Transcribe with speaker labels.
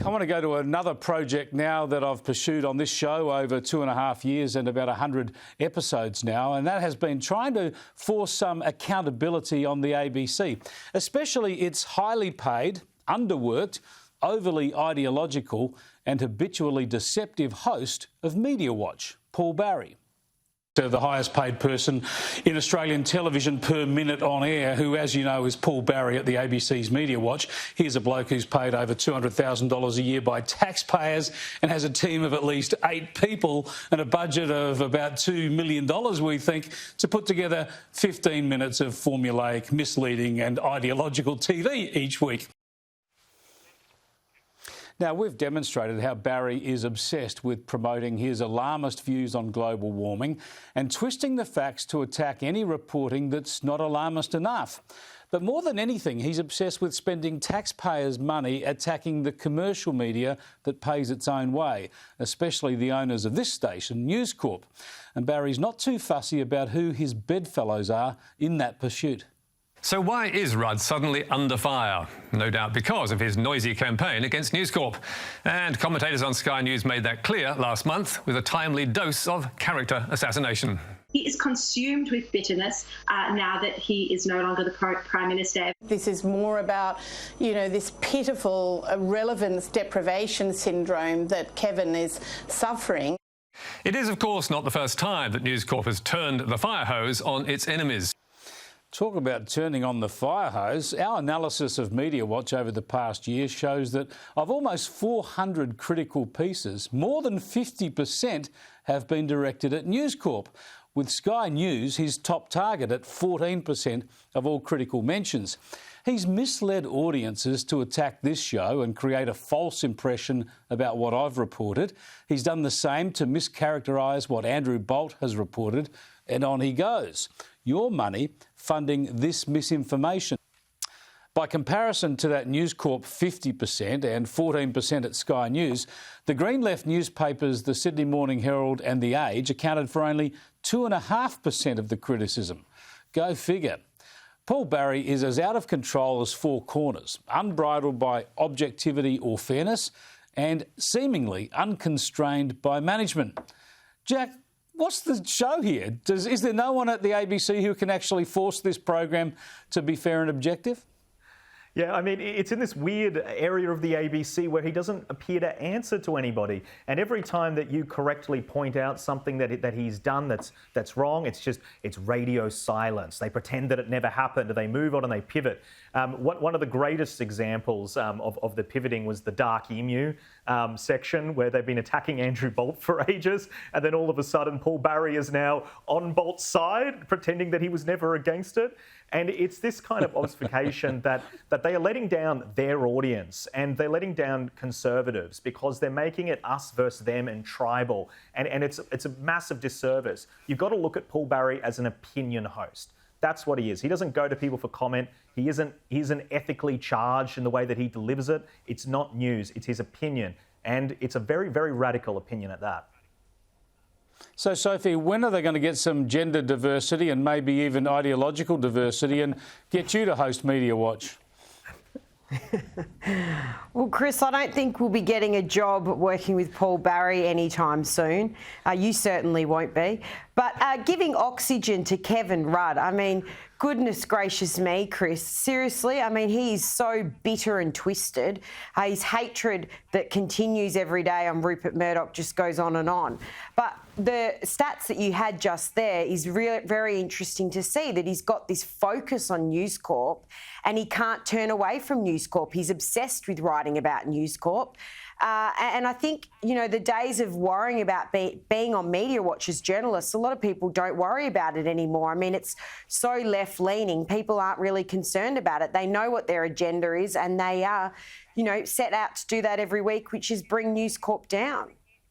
Speaker 1: I want to go to another project now that I've pursued on this show over 2.5 years and about 100 episodes now, and that has been trying to force some accountability on the ABC, especially its highly paid, underworked, overly ideological and habitually deceptive host of Media Watch, Paul Barry. The highest paid person in Australian television per minute on air, who, as you know, is Paul Barry at the ABC's Media Watch. Here's a bloke who's paid over $200,000 a year by taxpayers and has a team of at least 8 people and a budget of about $2 million, we think, to put together 15 minutes of formulaic, misleading and ideological TV each week. Now, we've demonstrated how Barry is obsessed with promoting his alarmist views on global warming and twisting the facts to attack any reporting that's not alarmist enough. But more than anything, he's obsessed with spending taxpayers' money attacking the commercial media that pays its own way, especially the owners of this station, News Corp. And Barry's not too fussy about who his bedfellows are in that pursuit.
Speaker 2: So why is Rudd suddenly under fire? No doubt because of his noisy campaign against News Corp. And commentators on Sky News made that clear last month with a timely dose of character assassination.
Speaker 3: He is consumed with bitterness now that he is no longer the Prime Minister.
Speaker 4: This is more about, this pitiful relevance deprivation syndrome that Kevin is suffering.
Speaker 2: It is, of course, not the first time that News Corp has turned the fire hose on its enemies.
Speaker 1: Talk about turning on the fire hose. Our analysis of Media Watch over the past year shows that of almost 400 critical pieces, more than 50% have been directed at News Corp, with Sky News his top target at 14% of all critical mentions. He's misled audiences to attack this show and create a false impression about what I've reported. He's done the same to mischaracterise what Andrew Bolt has reported, and on he goes. Your money funding this misinformation. By comparison to that News Corp 50% and 14% at Sky News, the Green Left newspapers, the Sydney Morning Herald and The Age, accounted for only 2.5% of the criticism. Go figure. Paul Barry is as out of control as Four Corners, unbridled by objectivity or fairness, and seemingly unconstrained by management. Jack, what's the show here? Is there no one at the ABC who can actually force this program to be fair and objective?
Speaker 5: Yeah, I mean, it's in this weird area of the ABC where he doesn't appear to answer to anybody. And every time that you correctly point out something that he's done that's wrong, it's radio silence. They pretend that it never happened, or they move on and they pivot. One of the greatest examples of the pivoting was the Dark Emu section, where they've been attacking Andrew Bolt for ages, and then all of a sudden Paul Barry is now on Bolt's side, pretending that he was never against it. And it's this kind of obfuscation that they are letting down their audience, and they're letting down conservatives because they're making it us versus them and tribal. And it's a massive disservice. You've got to look at Paul Barry as an opinion host. That's what he is. He doesn't go to people for comment. He isn't ethically charged in the way that he delivers it. It's not news. It's his opinion. And it's a very, very radical opinion at that.
Speaker 1: So, Sophie, when are they going to get some gender diversity and maybe even ideological diversity and get you to host Media Watch?
Speaker 6: Well, Chris, I don't think we'll be getting a job working with Paul Barry anytime soon. You certainly won't be. But giving oxygen to Kevin Rudd, I mean, goodness gracious me, Chris. Seriously, I mean, he is so bitter and twisted. His hatred that continues every day on Rupert Murdoch just goes on and on. But the stats that you had just there is really very interesting to see, that he's got this focus on News Corp and he can't turn away from News Corp. He's obsessed with writing about News Corp. And I think, the days of worrying about being on Media Watch as journalists, a lot of people don't worry about it anymore. I mean, it's so left-leaning. People aren't really concerned about it. They know what their agenda is, and they are, set out to do that every week, which is bring News Corp down.